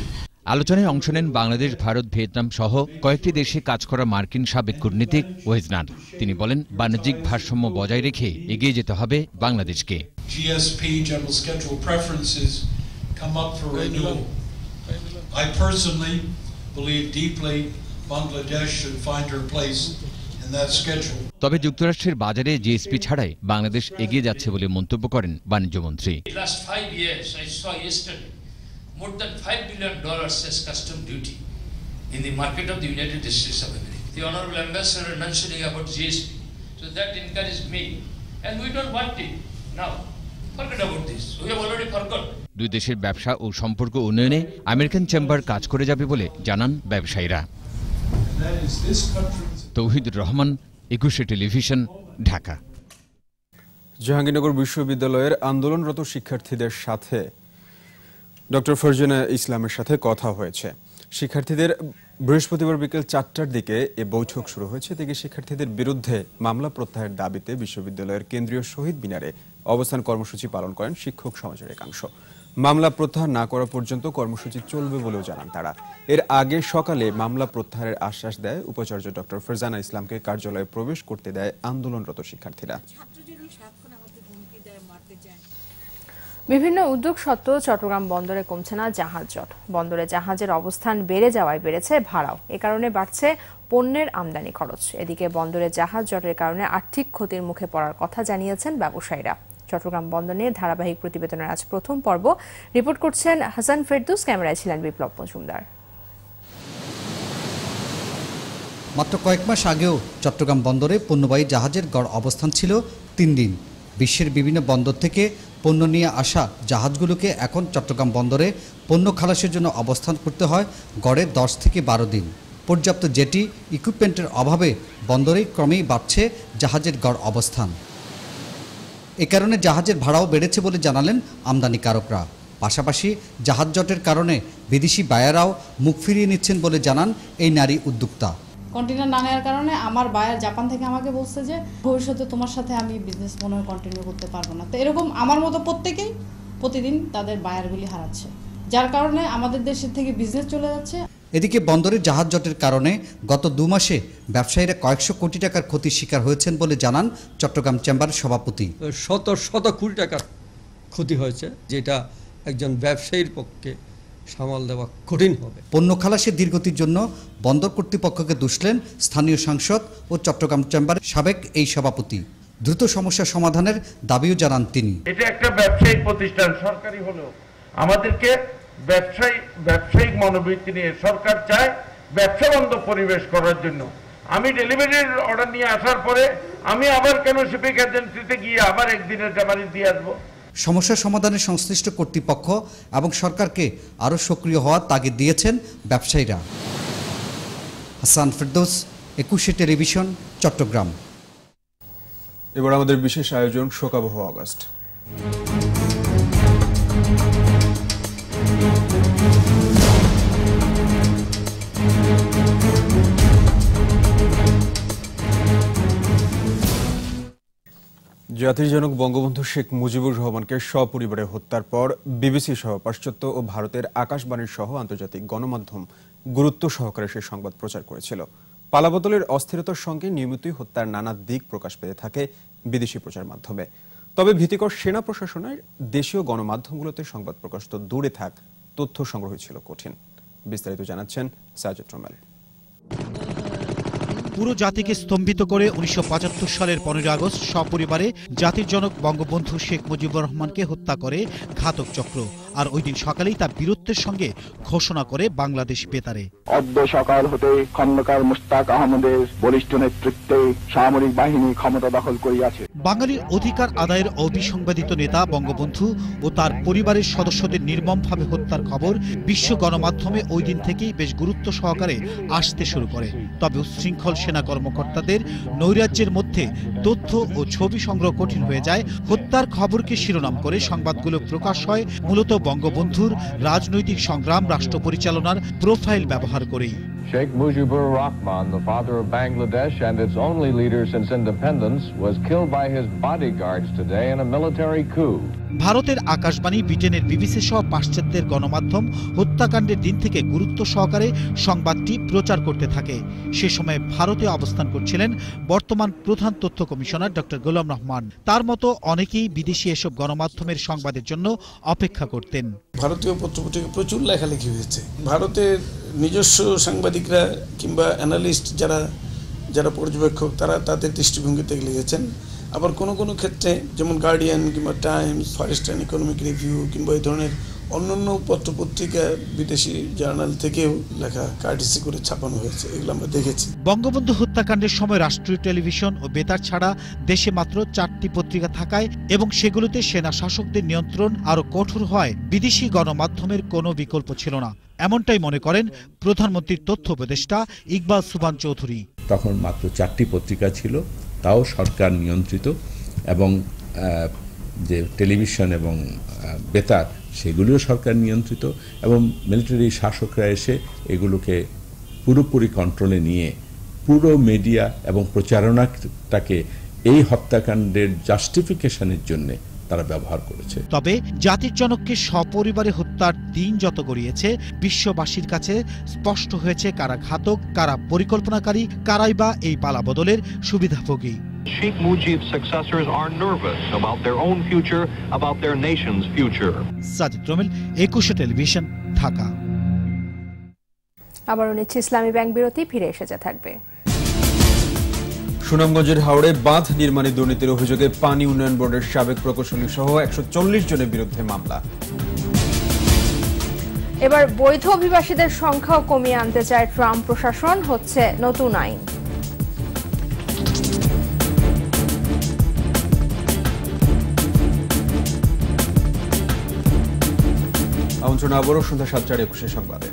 আলোচনায় অংশ নেন বাংলাদেশ, ভারত, ভিয়েতনাম সহ কয়েকটি দেশে কাজ করা মার্কিন সাবেক কূটনীতিক ওয়েজনার। তিনি বলেন, বাণিজ্যিক ভারসাম্য বজায় রেখে এগিয়ে যেতে হবে বাংলাদেশকে। GSP general schedule preferences come up for renewal. I personally believe deeply Bangladesh should find her place. তবে যুক্তরাষ্ট্রের বাজারে জিএসপি ছাড়াই বাংলাদেশ এগিয়ে যাচ্ছে বলে মন্তব্য করেন বাণিজ্য মন্ত্রী। Last 5 years I saw yesterday more than $5 billion as custom duty in the market of the United States of America. The honorable ambassador mentioning about GSP, so that encouraged me, and we don't want it now. Forget about this. We have already forgot. 2 দেশের ব্যবসা ও সম্পর্ক উন্নয়নে American chamber কাজ করে যাবে বলে জানান ব্যবসায়ীরা। তৌহিদুর রহমান, 21 টেলিভিশন, ঢাকা। জাহাঙ্গীরনগর বিশ্ববিদ্যালয়ের আন্দোলনরত শিক্ষার্থীদের সাথে ডক্টর ফারজানা ইসলামের সাথে কথা হয়েছে। শিক্ষার্থীদের বৃহস্পতিবার বিকেল 4টার দিকে এ বৈঠক শুরু হয়েছে। থেকে শিক্ষার্থীদের বিরুদ্ধে মামলা প্রত্যাহারের দাবিতে বিশ্ববিদ্যালয়ের কেন্দ্রীয় শহীদ মিনারে অবস্থান কর্মসূচি পালন করেন শিক্ষক সমাজের একাংশ। মামলা প্রত্যাহার না করা পর্যন্ত কর্মসূচি চলবে বলেও জানান তারা। এর আগে সকালে মামলা প্রত্যাহারের আশ্বাস দেয় উপাচার্য ডক্টর ফারজানা ইসলামকে কার্যালয়ে প্রবেশ করতে দেয় আন্দোলনরত শিক্ষার্থীরা। বিভিন্ন উদ্যোগ সত্ত্বেও চট্টগ্রাম বন্দরে কমছে না জাহাজ জট। বন্দরে জাহাজের অবস্থান বেড়ে যাওয়ায় বেড়েছে ভাড়াও। এ কারণে বাড়ছে পণ্যের আমদানি খরচ। এদিকে বন্দরে জাহাজ জটের কারণে আর্থিক ক্ষতির মুখে পড়ার কথা জানিয়েছেন ব্যবসায়ীরা। চট্টগ্রাম বন্দর নিয়ে ধারাবাহিক প্রতিবেদনের আজ প্রথম পর্ব। রিপোর্ট করছেন হাসান ফেরদৌস, ক্যামেরায় ছিলেন বিপ্লব মজুমদার। মাত্র কয়েক মাস আগেও চট্টগ্রাম বন্দরে পণ্যবাহী জাহাজের গড় অবস্থান ছিল 3 দিন। বিশ্বের বিভিন্ন বন্দর থেকে পণ্য নিয়ে আসা জাহাজগুলোকে এখন চট্টগ্রাম বন্দরে পণ্য খালাসের জন্য অবস্থান করতে হয় গড়ে 10 থেকে 12 দিন। পর্যাপ্ত জেটি ইকুইপমেন্টের অভাবে বন্দরে ক্রমেই বাড়ছে জাহাজের গড় অবস্থান। এ কারণে জাহাজের ভাড়াও বেড়েছে বলে জানালেন আমদানিকারকরা। পাশাপাশি জাহাজ জটের কারণে বিদেশি বায়াররাও মুখ ফিরিয়ে নিচ্ছেন বলে জানান এই নারী উদ্যোক্তা। কন্টেনার না নেওয়ার কারণে আমার বায়ার জাপান থেকে আমাকে বলছে যে ভবিষ্যতে তোমার সাথে আমি বিজনেস মনে হয় কন্টিনিউ করতে পারবো না। তো এরকম আমার মতো প্রত্যেকেই প্রতিদিন তাদের বায়ারগুলি হারাচ্ছে, যার কারণে আমাদের দেশের থেকে বিজনেস চলে যাচ্ছে। এদিকে বন্দরে জাহাজ জটের কারণে গত 2 মাসে ব্যবসায়ীরা কয়েকশো কোটি টাকার ক্ষতির শিকার হয়েছেন বলে জানান চট্টগ্রাম চেম্বারের সভাপতি। শত শত কোটি টাকার ক্ষতি হয়েছে, যেটা একজন ব্যবসায়ীর পক্ষে সামাল দেওয়া কঠিন হবে। পণ্য খালাসের ধীরগতির জন্য বন্দর কর্তৃপক্ষকে দুষলেন স্থানীয় সাংসদ ও চট্টগ্রাম চেম্বারের সাবেক এই সভাপতি। দ্রুত সমস্যা সমাধানের দাবিও জানান তিনি। এটা একটা ব্যবসায়িক প্রতিষ্ঠান, সরকারি হলেও আমাদেরকে ব্যবসায়িক মনোবৃত্তি নিয়ে সরকার চায় ব্যবসা বান্ধব পরিবেশ করার জন্য। আমি ডেলিভারির অর্ডার নিয়ে আসার পরে আমি আবার কেন শিপিং এজেন্সিতে গিয়ে আবার একদিনের ডেলিভারি দিয়ে আসবো? সমস্যা সমাধানে সংশ্লিষ্ট কর্তৃপক্ষ এবং সরকারকে আরও সক্রিয় হওয়ার তাগিদ দিয়েছেন ব্যবসায়ীরা। হাসান ফেরদৌস, 21 টেলিভিশন, চট্টগ্রাম। এবার আমাদের বিশেষ আয়োজন শোকাবহ আগস্ট। জাতির জনক বঙ্গবন্ধু শেখ মুজিবুর রহমানকে সপরিবারে হত্যার পর বিবিসি সহ পাশ্চাত্য ও ভারতের আকাশবাণী সহ আন্তর্জাতিক গণমাধ্যম গুরুত্ব সহকারে সে সংবাদ প্রচার করেছিল। পালাবদলের অস্থিরতার সঙ্গে নিয়মিতই হত্যার নানা দিক প্রকাশ পেতে থাকে বিদেশি প্রচার মাধ্যমে। তবে ভীতিকর সেনা প্রশাসনের দেশীয় গণমাধ্যমগুলোতে সংবাদ প্রকাশ তো দূরে থাক, তথ্য সংগ্রহ ছিল কঠিন। বিস্তারিত জানাচ্ছেন সাজিদ রোমেল। পুরো জাতিকে স্তম্ভিত করে 1975 সালের 15 আগস্ট সপরিবারে জাতির জনক বঙ্গবন্ধু শেখ মুজিবুর রহমানকে হত্যা করে ঘাতক চক্র। আর ওই দিন সকালেই তা বীরত্বের সঙ্গে ঘোষণা করে বাংলাদেশ বেতারে। অদ্য সকাল হতে খন্দকার মুশতাক আহমদের বলিষ্ঠ নেতৃত্বে সামরিক বাহিনী ক্ষমতা দখল করিয়াছে। বাঙালির অধিকার আদায়ের অবিসংবাদিত নেতা বঙ্গবন্ধু ও তার পরিবারের সদস্যদের নির্মমভাবে হত্যার খবর বিশ্ব গণমাধ্যমে ওই দিন থেকেই বেশ গুরুত্ব সহকারে আসতে শুরু করে। তবে উচ্ছৃঙ্খল সেনা কর্মকর্তাদের নৈরাজ্যের মধ্যে তথ্য ও ছবি সংগ্রহ কঠিন হয়ে যায়। হত্যার খবরকে শিরোনাম করে সংবাদগুলো প্রকাশ হয় মূলত বঙ্গবন্ধুর রাজনৈতিক সংগ্রাম, রাষ্ট্র পরিচালনার প্রোফাইল ব্যবহার করেই। Sheikh Mujibur Rahman, the father of Bangladesh and its only leader since independence, was killed by his bodyguards today in a military coup. ভারতের আকাশবাণী, ব্রিটেনের বিবিসি সহ পাশ্চাত্যের গণমাধ্যম হত্যাকাণ্ডের দিন থেকে গুরুত্ব সহকারে সংবাদটি প্রচার করতে থাকে। সে সময় ভারতে অবস্থান করছিলেন বর্তমান প্রধান তথ্য কমিশনার ডক্টর গোলাম রহমান। তার মতো অনেকেই বিদেশি এসব গণমাধ্যমের সংবাদের জন্য অপেক্ষা করতেন। ভারতীয় পত্রপত্রিকা প্রচুর লেখালেখি হয়েছে। ভারতের নিজস্ব সাংবাদিকরা কিংবা অ্যানালিস্ট যারা পর্যবেক্ষক তারা তাদের দৃষ্টিভঙ্গিতে লিখেছেন। আবার কোনো কোনো ক্ষেত্রে যেমন গার্ডিয়ান কিংবা Times, Far Eastern Economic Review কিংবা এই ধরনের অন্যান্য পত্রপত্রিকা বিদেশি জার্নাল থেকেও লেখা কার্টিসি করে ছাপানো হয়েছে, এগুলো আমরা দেখেছি। বঙ্গবন্ধু হত্যাকাণ্ডের সময় রাষ্ট্রীয় টেলিভিশন ও বেতার ছাড়া দেশে মাত্র 4টি পত্রিকা থাকায় এবং সেগুলোতে সেনা শাসকদের নিয়ন্ত্রণ আরো কঠোর হয় বিদেশি গণমাধ্যমের কোনো বিকল্প ছিল না, এমনটাই মনে করেন প্রধানমন্ত্রীর তথ্য উপদেষ্টা ইকবাল সুবহান চৌধুরী। তখন মাত্র 4টি পত্রিকা ছিল, তাও সরকার নিয়ন্ত্রিত, এবং যে টেলিভিশন এবং বেতার সেগুলিও সরকার নিয়ন্ত্রিত, এবং মিলিটারি শাসকরা এসে এগুলোকে পুরোপুরি কন্ট্রোলে নিয়ে পুরো মিডিয়া এবং প্রচারণাটাকে এই হত্যাকাণ্ডের জাস্টিফিকেশনের জন্য তারা ব্যবহার করেছে। তবে জাতির জনককে সপরিবারে হত্যার দিন যত গড়িয়েছে বিশ্ববাসীর কাছে স্পষ্ট হয়েছে কারা ঘাতক, কারা পরিকল্পনাকারী, কারাই বা এই পালাবদলের সুবিধাভোগী। Sheikh Mujib's successors are nervous about their own future, about their nation's future. Sajid Rommel, 21 television, Dhaka. আবারও নিচ্ছে ইসলামী ব্যাংক বিরতি, ফিরে এসে থাকবে। সুনামগঞ্জের হাওড়ে বাঁধ নির্মাণে দুর্নীতির অভিযোগে পানি উন্নয়ন বোর্ডের সাবেক প্রকৌশলী সহ 140 জনের বিরুদ্ধে মামলা। এবার বৈধ অভিবাসীদের সংখ্যাও কমিয়ে আনতে চায় ট্রাম্প প্রশাসন, হচ্ছে নতুন আইন। আমন্ত্রণ আবারও সন্ধ্যা 7:21 সংবাদে।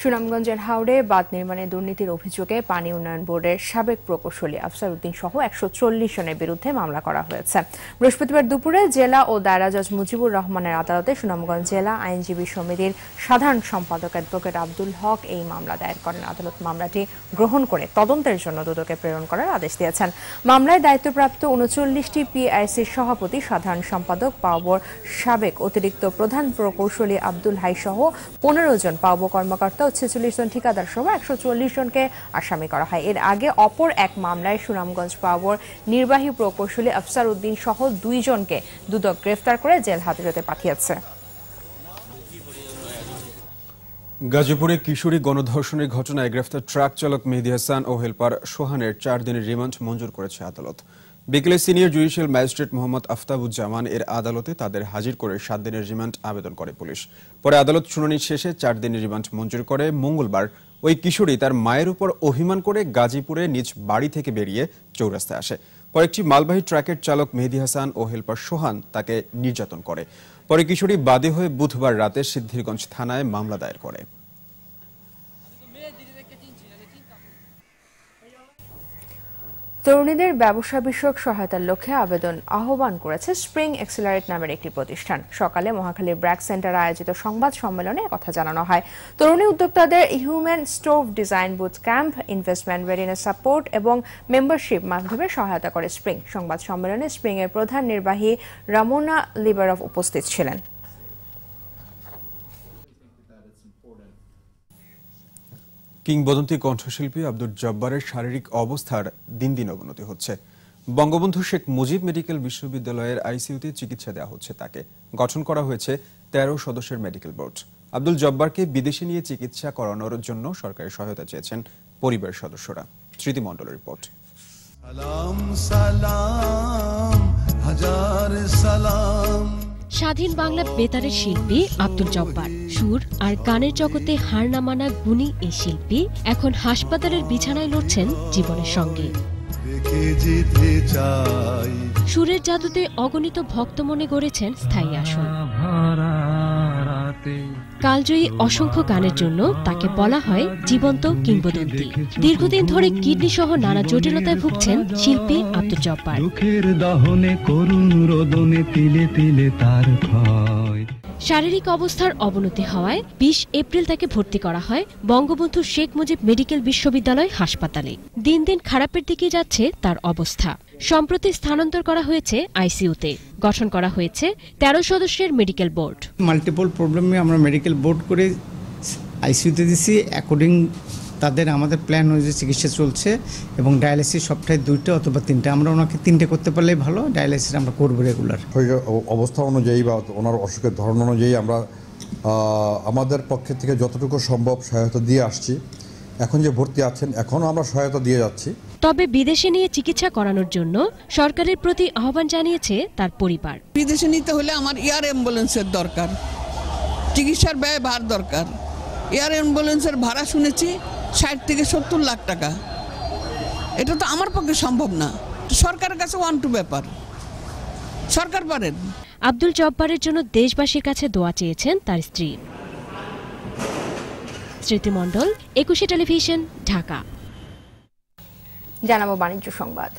সুনামগঞ্জের হাওড়ে বাঁধ নির্মাণে দুর্নীতির অভিযোগে পানি উন্নয়ন বোর্ডের সাবেক প্রকৌশলী আফসার উদ্দিন সহ 140 জনের বিরুদ্ধে মামলা করা হয়েছে। বৃহস্পতিবার দুপুরে জেলা ও দায়রা জজ মুজিবুর রহমানের আদালতে সুনামগঞ্জ জেলা আইনজীবী সমিতির সাধারণ সম্পাদক অ্যাডভোকেট আব্দুল হক এই মামলা দায়ের করেন। আদালত মামলাটি গ্রহণ করে তদন্তের জন্য দুদকে প্রেরণ করার আদেশ দিয়েছেন। মামলায় দায়িত্বপ্রাপ্ত 39টি পিআইসির সভাপতি, সাধারণ সম্পাদক, পাওবোর সাবেক অতিরিক্ত প্রধান প্রকৌশলী আব্দুল হাই সহ 15 জন পাওবো কর্মকর্তা, 46 জন ঠিকাদার সহ 140 জনকে আসামি করা হয়। এর আগে অপর এক মামলায় সুনামগঞ্জ পাওবোর নির্বাহী প্রকৌশলী আফসার উদ্দিন সহ 2 জনকে দুদক গ্রেফতার করে জেল হাজতে পাঠিয়েছে। গাজীপুরে কিশোরী গণধর্ষণের ঘটনায় গ্রেফতার ট্রাক চালক মেহেদী হাসান ও হেলপার সোহানের 4 দিনের রিমান্ড মঞ্জুর করেছে আদালত। বিকেলে senior judicial magistrate Mohammad Aftabuzzaman এর আদালতে তাদের হাজির করে 7 দিনের রিমান্ড আবেদন করে পুলিশ। পরে আদালত শুনানি শেষে 4 দিনের রিমান্ড মঞ্জুর করে। মঙ্গলবার ওই কিশোরী তার মায়ের উপর অভিমান করে গাজীপুরে নিজ বাড়ি থেকে বেরিয়ে চৌরাস্তায় আসে। পরে একটি মালবাহী ট্রাকের চালক মেহেদী হাসান ও হেলপার সোহান তাকে নির্যাতন করে। পরে কিশোরী বাদী হয়ে বুধবার রাতে সিদ্ধিরগঞ্জ থানায় মামলা দায়ের করে। তরুণীদের ব্যবসা বিষয়ক সহায়তার লক্ষ্যে আবেদন আহ্বান করেছে স্প্রিং এক্সিলারেট নামের একটি প্রতিষ্ঠান। সকালে মহাখালীর ব্র্যাক সেন্টারে আয়োজিত সংবাদ সম্মেলনে কথা জানানো হয়। তরুণী উদ্যোক্তাদের human stove design boot camp, investment readiness support এবং মেম্বারশিপ মাধ্যমে সহায়তা করে স্প্রিং। সংবাদ সম্মেলনে স্প্রিং এর প্রধান নির্বাহী রামোনা লিবারভ উপস্থিত ছিলেন। কিংবদন্তি কণ্ঠশিল্পী আব্দুল জব্বারের শারীরিক অবস্থার দিন দিন অবনতি হচ্ছে। বঙ্গবন্ধু শেখ মুজিব মেডিকেল বিশ্ববিদ্যালয়ের আইসিইউতে চিকিৎসা দেওয়া হচ্ছে তাকে। গঠন করা হয়েছে 13 সদস্যের মেডিকেল বোর্ড। আব্দুল জব্বারকে বিদেশে নিয়ে চিকিৎসা করানোর জন্য সরকারি সহায়তা চেয়েছেন পরিবারের সদস্যরা। স্মৃতি মণ্ডলের রিপোর্ট। স্বাধীন বাংলা বেতারের শিল্পী আব্দুল জব্বার সুর আর গানের জগতে হার না মানা গুণী এই শিল্পী এখন হাসপাতালের বিছানায় লড়ছেন জীবনের সঙ্গে। সুরের জাদুতে অগণিত ভক্ত মনে গড়েছেন স্থায়ী আসন। কালজয়ী অসংখ্য গানের জন্য তাকে বলা হয় জীবন্ত কিংবদন্তি। দীর্ঘদিন ধরে কিডনি সহ নানা জটিলতায় ভুগছেন শিল্পী আব্দুল জব্বার। শারীরিক অবস্থার অবনতি হওয়ায় 20 এপ্রিল তাকে ভর্তি করা হয় বঙ্গবন্ধু শেখ মুজিব মেডিকেল বিশ্ববিদ্যালয় হাসপাতালে। দিন দিন খারাপের দিকে যাচ্ছে তার অবস্থা। সম্প্রতি স্থানান্তর করা হয়েছে আইসিইউতে। গঠন করা হয়েছে 13 সদস্যের মেডিকেল বোর্ড। মাল্টিপল প্রবলেমে আমরা মেডিকেল বোর্ড করে আইসিইউতে দিছি। অ্যাকর্ডিং তাদের আমাদের প্ল্যান অনুযায়ী চিকিৎসা চলছে এবং ডায়ালিসিস সপ্তাহে 2টা অথবা 3টা। আমরা ওনাকে 3টে করতে পারলেই ভালো, ডায়ালিসিস আমরা করবো রেগুলার। অবস্থা অনুযায়ী বা ওনার অসুখের ধরন অনুযায়ী আমরা আমাদের পক্ষে থেকে যতটুকু সম্ভব সহায়তা দিয়ে আসছি। এখন যে ভর্তি আছেন এখনও আমরা সহায়তা দিয়ে যাচ্ছি। তবে বিদেশে নিয়ে চিকিৎসা করানোর জন্য সরকারের প্রতি আহ্বান জানিয়েছে তার পরিবার। বিদেশে নিতে হলে আমার এয়ার অ্যাম্বুলেন্সের দরকার, চিকিৎসার ব্যয় ভার দরকার। এয়ার অ্যাম্বুলেন্সের ভাড়া শুনেছি 60 থেকে 70 লাখ টাকা। এটা তো আমার পক্ষে সম্ভব না। সরকারের কাছে ওয়ান-টু ব্যাপার, সরকার পারেন। আব্দুল জব্বারের জন্য দেশবাসীর কাছে দোয়া চেয়েছেন তার স্ত্রী। স্মৃতি মণ্ডল, 21 টেলিভিশন, ঢাকা। জানাবো বাণিজ্য সংবাদ।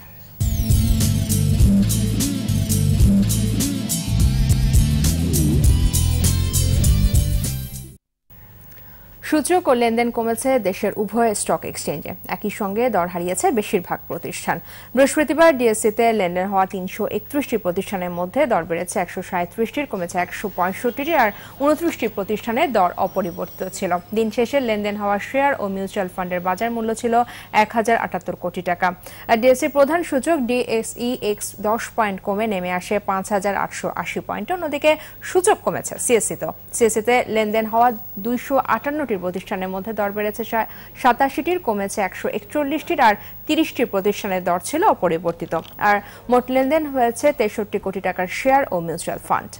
সূচক ও লেনদেন কমেছে দেশের উভয় স্টক এক্সচেঞ্জে। একই সঙ্গে দর হারিয়েছে বেশিরভাগ প্রতিষ্ঠান। বৃহস্পতিবার ডিএসসিতে লেনদেন হওয়া 331টি প্রতিষ্ঠানের মধ্যে দর বেড়েছে 137টির, কমেছে 165টি আর 29টি প্রতিষ্ঠানের দর অপরিবর্তিত ছিল। দিন শেষে লেনদেন হওয়া শেয়ার ও মিউচুয়াল ফান্ডের বাজার মূল্য ছিল 1078 কোটি টাকা। ডিএসসি প্রধান সূচক DXEX 10 পয়েন্ট কমে নেমে আসে 5880 পয়েন্ট। অন্যদিকে সূচক কমেছে সিএসসিতে লেনদেন হওয়া 258টি প্রতিষ্ঠানের মধ্যে দর বেড়েছে 87টির, কমেছে 141টির আর 30টি প্রতিষ্ঠানের দর ছিল অপরিবর্তিত। আর মোট লেনদেন হয়েছে 63 কোটি টাকার শেয়ার ও মিউচুয়াল ফান্ড।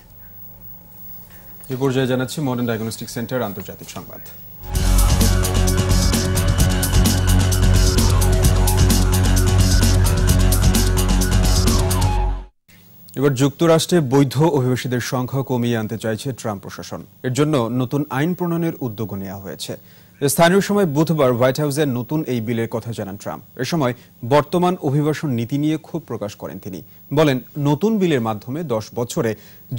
এই পর্যায়ে জানাচ্ছি মডার্ন ডায়াগনস্টিক সেন্টার আন্তর্জাতিক সংবাদ। এবার যুক্তরাষ্ট্রে বৈধ অভিবাসীদের সংখ্যা কমিয়ে আনতে চাইছে ট্রাম্প প্রশাসন। এর জন্য নতুন আইন প্রণয়নের উদ্যোগ নেওয়া হয়েছে। স্থানীয় সময় বুধবার হোয়াইট হাউসে নতুন এই বিলের কথা জানান ট্রাম্প। এ সময় বর্তমান অভিবাসন নীতি নিয়ে ক্ষোভ প্রকাশ করেন তিনি। বলেন, নতুন বিলের মাধ্যমে 10 বছরে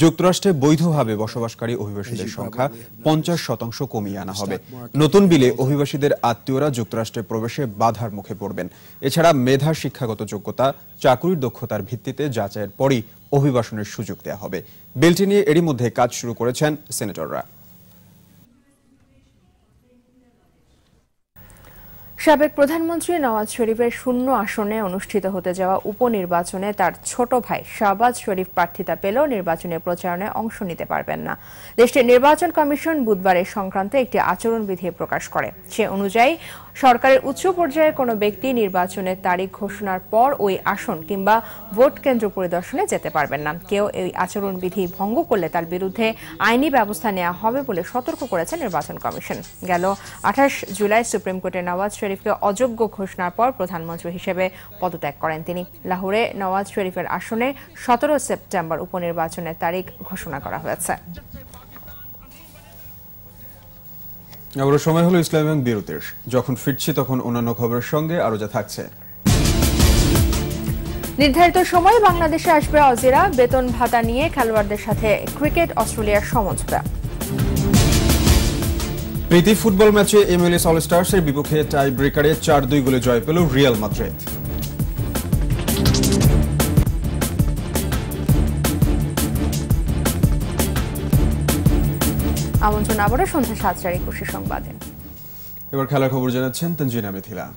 যুক্তরাষ্ট্রে বৈধভাবে বসবাসকারী অভিবাসীদের সংখ্যা 50% কমিয়ে আনা হবে। নতুন বিলে অভিবাসীদের আত্মীয়রা যুক্তরাষ্ট্রে প্রবেশে বাধার মুখে পড়বেন। এছাড়া মেধা, শিক্ষাগত যোগ্যতা, চাকুরির দক্ষতার ভিত্তিতে যাচাইয়ের পরই অভিবাসনের সুযোগ দেওয়া হবে। বিলটি নিয়ে এরই মধ্যে কাজ শুরু করেছেন সেনেটররা। সাবেক প্রধানমন্ত্রী নওয়াজ শরীফের 0 আসনে অনুষ্ঠিত হতে যাওয়া উপনির্বাচনে তার ছোট ভাই শাহবাজ শরীফ প্রার্থিতা পেলেও নির্বাচনী প্রচারণায় অংশ নিতে পারবেন না। দেশটির নির্বাচন কমিশন বুধবার এ সংক্রান্ত একটি আচরণবিধি প্রকাশ করে। সে অনুযায়ী সরকারের উচ্চ পর্যায়ের কোনো ব্যক্তি নির্বাচনের তারিখ ঘোষণার পর ওই আসন কিংবা ভোট কেন্দ্র পরিদর্শনে যেতে পারবেন না। কেউ এই আচরণবিধি ভঙ্গ করলে তার বিরুদ্ধে আইনি ব্যবস্থা নেওয়া হবে বলে সতর্ক করেছে নির্বাচন কমিশন। গেল 28 জুলাই সুপ্রিম কোর্টে নওয়াজ শরীফকে অযোগ্য ঘোষণার পর প্রধানমন্ত্রী হিসেবে পদত্যাগ করেন তিনি। লাহোরে নওয়াজ শরীফের আসনে 17 সেপ্টেম্বর উপনির্বাচনের তারিখ ঘোষণা করা হয়েছে। আবার সময় হলো ইসলাম এবং বিরতির। যখন ফিরছি তখন অন্যান্য খবরের সঙ্গে আরো যা থাকছে। নির্ধারিত সময়ে বাংলাদেশে আসবে অজিরা, বেতন ভাতা নিয়ে খেলোয়াড়দের সাথে ক্রিকেট অস্ট্রেলিয়ার সমঝোতা। প্রীতি ফুটবল ম্যাচে MLS অল স্টার্সের বিপক্ষে টাই ব্রেকারে 4-2 গোলে জয় পেল রিয়াল মাদ্রিদ। আমন্ত্রণ আবারও সন্ধ্যা 7টার 21 সংবাদে। এবার খেলার খবর জানাচ্ছেন তঞ্জিনা মিথিলা।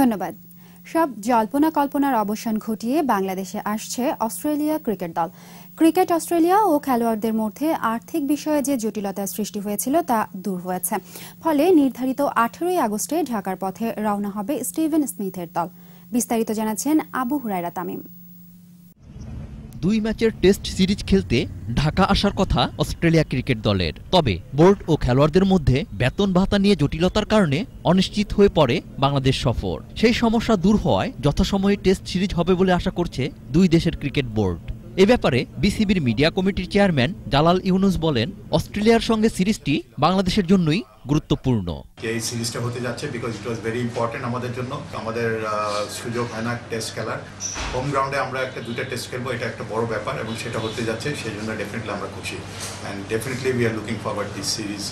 ধন্যবাদ। সব জল্পনা কল্পনার অবসান ঘটিয়ে বাংলাদেশে আসছে অস্ট্রেলিয়া ক্রিকেট দল। ক্রিকেট অস্ট্রেলিয়া ও খেলোয়াড়দের মধ্যে আর্থিক বিষয়ে যে জটিলতার সৃষ্টি হয়েছিল তা দূর হয়েছে। ফলে নির্ধারিত 18 আগস্টে ঢাকার পথে রওনা হবে স্টিভেন স্মিথের দল। বিস্তারিত জানাচ্ছেন আবু হুরায়রা তামিম। 2 ম্যাচের টেস্ট সিরিজ খেলতে ঢাকা আসার কথা অস্ট্রেলিয়া ক্রিকেট দলের। তবে বোর্ড ও খেলোয়াড়দের মধ্যে বেতন ভাতা নিয়ে জটিলতার কারণে অনিশ্চিত হয়ে পড়ে বাংলাদেশ সফর। সেই সমস্যা দূর হওয়ায় যথাসময়ে টেস্ট সিরিজ হবে বলে আশা করছে দুই দেশের ক্রিকেট বোর্ড। এ ব্যাপারে বিসিবির মিডিয়া কমিটির চেয়ারম্যান জালাল ইউনুস বলেন, অস্ট্রেলিয়ার সঙ্গে সিরিজটি বাংলাদেশের জন্যই গুরুত্বপূর্ণ। এই সিরিজটা হতে যাচ্ছে because it was very important আমাদের জন্য। আমাদের সুযোগ হয় না টেস্ট খেলার। হোম গ্রাউন্ডে আমরা দুইটা টেস্ট খেলবো, এটা একটা বড় ব্যাপার এবং সেটা হতে যাচ্ছে, সেই জন্য ডেফিনেটলি আমরা খুশি। And definitely we are looking forward this series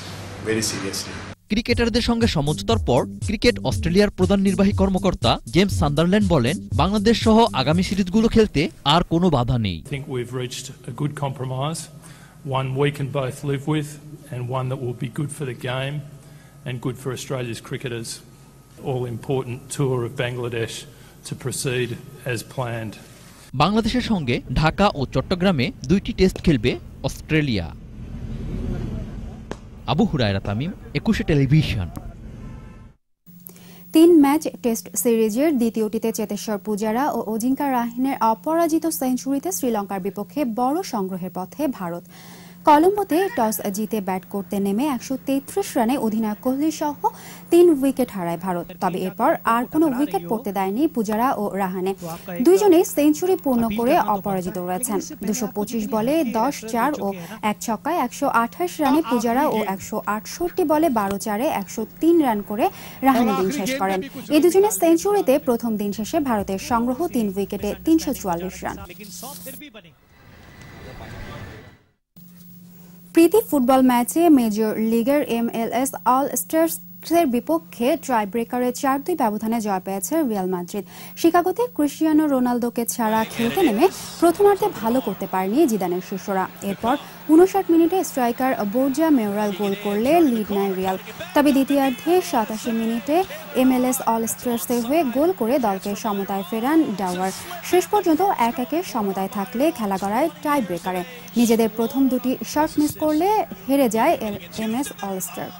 very seriously. ক্রিকেটারদের সঙ্গে সমঝোতার পর ক্রিকেট অস্ট্রেলিয়ার প্রধান নির্বাহী কর্মকর্তা জেমস সান্দারল্যান্ড বলেন, বাংলাদেশ সহ আগামী সিরিজগুলো খেলতে আর কোনো বাধা নেই। One we can both live with and one that will be good for the game and good for Australia's cricketers. All important tour of Bangladesh to proceed as planned. বাংলাদেশের সঙ্গে ঢাকা ও চট্টগ্রামে 2টি টেস্ট খেলবে Australia. Abu Hurairah Tamim, 21 television. 3 match test সিরিজের দ্বিতীয়টিতে চেতেশ্বর পূজারা ও অজিঙ্কা রাহিনের অপরাজিত সেঞ্চুরিতে শ্রীলঙ্কার বিপক্ষে বড় সংগ্রহের পথে ভারত। কলম্বোতে টস জিতে ব্যাট করতে নেমে 133 রানে অধিনায়ক কোহলি সহ 3 উইকেট হারায় ভারত। তবে এরপর আর কোনো উইকেট পড়তে দেয়নি পূজারা ও রাহানে। দুইজনেই সেঞ্চুরি পূর্ণ করে অপরাজিত রয়েছেন। 225 বলে 10-4 ও 1 ছক্কায় 128 রানে পূজারা ও 168 বলে 12-4-এ 103 রান করে রাহানে দিন শেষ করেন। এই দুজনের সেঞ্চুরিতে প্রথম দিন শেষে ভারতের সংগ্রহ 3 উইকেটে 344 রান। প্রীতি ফুটবল ম্যাচে মেজর লিগের MLS অল স্টার্সের বিপক্ষে ট্রাই ব্রেকারে 4-2 ব্যবধানে জয় পেয়েছে রিয়াল মাদ্রিদ। শিকাগোতে ক্রিস্টিয়ানো রোনালদোকে ছাড়া খেলতে নেমে প্রথমার্ধে ভালো করতে পারেনি জিদানের শিষ্যরা। এরপর 59 মিনিটে স্ট্রাইকার বোর্জা মেওরাল গোল করলে লিড নেয় রিয়াল। তবে দ্বিতীয়ার্ধে 87 মিনিটে MLS অল স্টার্সের হয়ে গোল করে দলকে সমতায় ফেরান ডাওয়ার। শেষ পর্যন্ত 1-1 সমতায় থাকলে খেলা গড়ায় টাই ব্রেকারে। নিজেদের প্রথম 2টি শট মিস করলে হেরে যায় MS অল স্টার।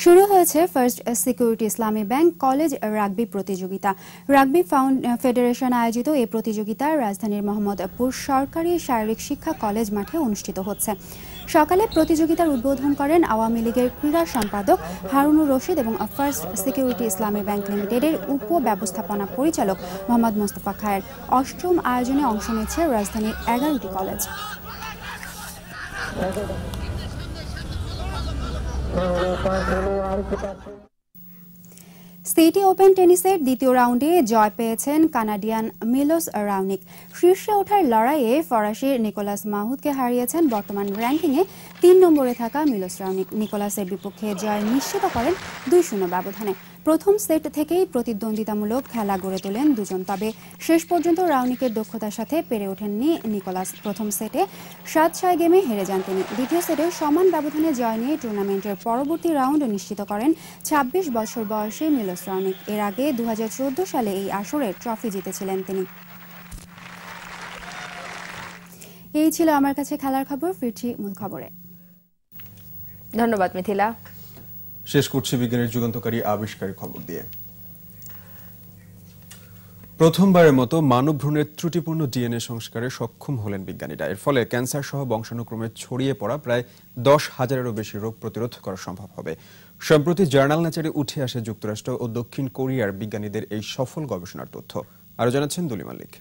শুরু হয়েছে ফার্স্ট সিকিউরিটি ইসলামী ব্যাংক কলেজ রাগবি প্রতিযোগিতা। রাগবি ফেডারেশন আয়োজিত এই প্রতিযোগিতা রাজধানীর মোহাম্মদপুর সরকারি শারীরিক শিক্ষা কলেজ মাঠে অনুষ্ঠিত হচ্ছে। সকালে প্রতিযোগিতার উদ্বোধন করেন আওয়ামী লীগের ক্রীড়া সম্পাদক হারুনুর রশিদ এবং ফার্স্ট সিকিউরিটি ইসলামী ব্যাংক লিমিটেডের উপ ব্যবস্থাপনা পরিচালক মোহাম্মদ মোস্তফা খায়ের। 8ম আয়োজনে অংশ নিচ্ছে রাজধানীর 11টি কলেজ। সিটি ওপেন টেনিসের দ্বিতীয় রাউন্ডে জয় পেয়েছেন কানাডিয়ান মিলোস রাউনিক। শীর্ষে ওঠার লড়াইয়ে ফরাসির নিকোলাস মাহুদকে হারিয়েছেন বর্তমান র্যাঙ্কিংয়ে 3 নম্বরে থাকা মিলোস রাউনিক। নিকোলাসের বিপক্ষে জয় নিশ্চিত করেন 2-0 ব্যবধানে। প্রথম সেট থেকেই প্রতিদ্বন্দ্বিতামূলক খেলা গড়ে তোলেন দুজন। তবে শেষ পর্যন্ত রাউনিকের দক্ষতার সাথে পেরে ওঠেননি নিকোলাস। প্রথম সেটে 7-6 গেমে হেরে যান তিনি। দ্বিতীয় সেটে সমান ব্যবধানে জয় নিয়ে টুর্নামেন্টের পরবর্তী রাউন্ড নিশ্চিত করেন 26 বছর বয়সী মিলোস রাউনিক। এর আগে 2014 সালে এই আসরের ট্রফি জিতেছিলেন তিনি। এই ছিল আমার কাছে খেলার খবর। ফিরছি মূল খবরে। ধন্যবাদ মিথিলা। শেষ করছি বিজ্ঞানের যুগান্তকারী আবিষ্কারী খবর দিয়ে। প্রথমবারের মতো মানব ভ্রূণের ত্রুটিপূর্ণ ডিএনএ সংস্কারে সক্ষম হলেন বিজ্ঞানীরা। এর ফলে ক্যান্সার সহ বংশানুক্রমে ছড়িয়ে পড়া প্রায় 10,000-এরও বেশি রোগ প্রতিরোধ করা সম্ভব হবে। সম্প্রতি জার্নাল নেচারে উঠে আসে যুক্তরাষ্ট্র ও দক্ষিণ কোরিয়ার বিজ্ঞানীদের এই সফল গবেষণার তথ্য। আরো জানাচ্ছেন দুলি মালিক।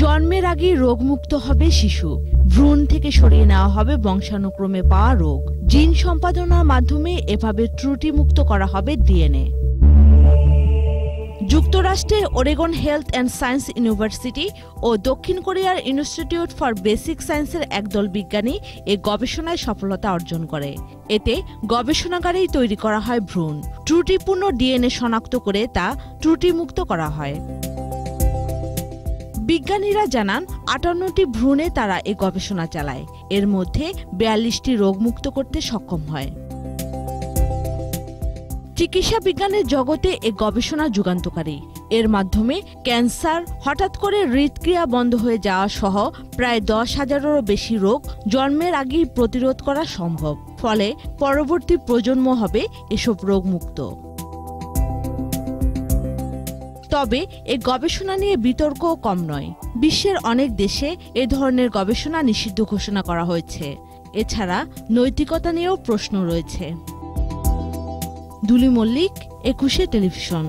জন্মের আগেই রোগমুক্ত হবে শিশু, ভ্রূণ থেকে সরিয়ে নেওয়া হবে বংশানুক্রমে পাওয়া রোগ, জিন সম্পাদনার মাধ্যমে এভাবে ত্রুটিমুক্ত করা হবে ডিএনএ। যুক্তরাষ্ট্রে Oregon health and science university ও দক্ষিণ কোরিয়ার ইনস্টিটিউট ফর বেসিক সায়েন্সের একদল বিজ্ঞানী এই গবেষণায় সফলতা অর্জন করে। এতে গবেষণাগারেই তৈরি করা হয় ভ্রূণ, ত্রুটিপূর্ণ ডিএনএ শনাক্ত করে তা ত্রুটিমুক্ত করা হয়। বিজ্ঞানীরা জানান 58টি ভ্রূণে তারা এই গবেষণা চালায়, এর মধ্যে 42টি রোগমুক্ত করতে সক্ষম হয়। চিকিৎসা বিজ্ঞানের জগতে এই গবেষণা যুগান্তকারী। এর মাধ্যমে ক্যান্সার, হঠাৎ করে হৃদক্রিয়া বন্ধ হয়ে যাওয়া সহ প্রায় 10,000-এরও বেশি রোগ জন্মের আগেই প্রতিরোধ করা সম্ভব। ফলে পরবর্তী প্রজন্ম হবে এসব রোগমুক্ত। তবে এই গবেষণা নিয়ে বিতর্কও কম নয়। বিশ্বের অনেক দেশে এ ধরনের গবেষণা নিষিদ্ধ ঘোষণা করা হয়েছে। এছাড়া নৈতিকতা নিয়েও প্রশ্ন রয়েছে। দুলি মল্লিক, 21 টেলিভিশন।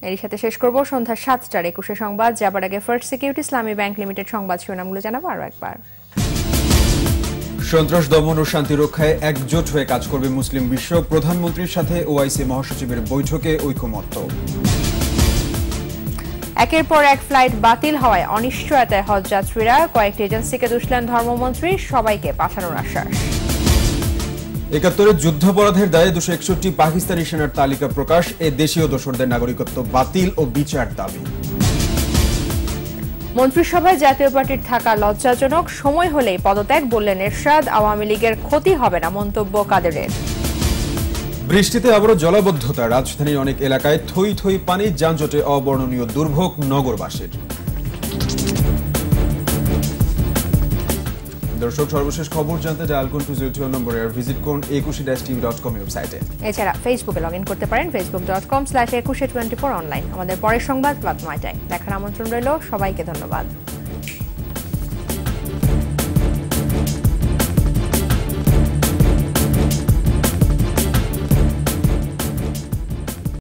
এর সাথে শেষ করব সন্ধ্যা 7টার 21 সংবাদ। যাবার আগে ফার্স্ট সিকিউরিটি ইসলামী ব্যাংক লিমিটেড সংবাদ শিরোনামগুলো জানাবো আরো একবার। সন্ত্রাস দমন ও শান্তি রক্ষায় একজোট হয়ে কাজ করবে মুসলিম বিশ্ব, প্রধানমন্ত্রীর সাথে ওআইসি মহাসচিবের বৈঠকে ঐকমত্য। একের পর এক ফ্লাইট বাতিল হওয়ায় অনিশ্চয়তায় হজ যাত্রীরা, কয়েকটি এজেন্সিকে দুষলেন ধর্মমন্ত্রী, সবাইকে পাঠানোর আশ্বাস। ৭১-এর যুদ্ধাপরাধের দায়ে 261 পাকিস্তানি সেনার তালিকা প্রকাশ, এ দেশীয় দোসরদের নাগরিকত্ব বাতিল ও বিচার দাবি। মন্ত্রিসভায় জাতীয় পার্টির থাকা লজ্জাজনক, সময় হলেই পদত্যাগ বললেন এরশাদ, আওয়ামী লীগের ক্ষতি হবে না মন্তব্য কাদেরের। বৃষ্টিতে আবারও জলাবদ্ধতা, রাজধানীর অনেক এলাকায় থই থই পানি, যানজটে অবর্ণনীয় দুর্ভোগ নগরবাসীর। দর্শক, সর্বশেষ খবর জানতে ডায়াল করুন 202 নম্বরে আর ভিজিট করুন 21-tv.com ওয়েবসাইটে। এছাড়া ফেসবুকে লগইন করতে পারেন facebook.com/2124 অনলাইন। আমাদের পরের সংবাদ রাত 9টায় দেখার আমন্ত্রণ রইল। সবাইকে ধন্যবাদ।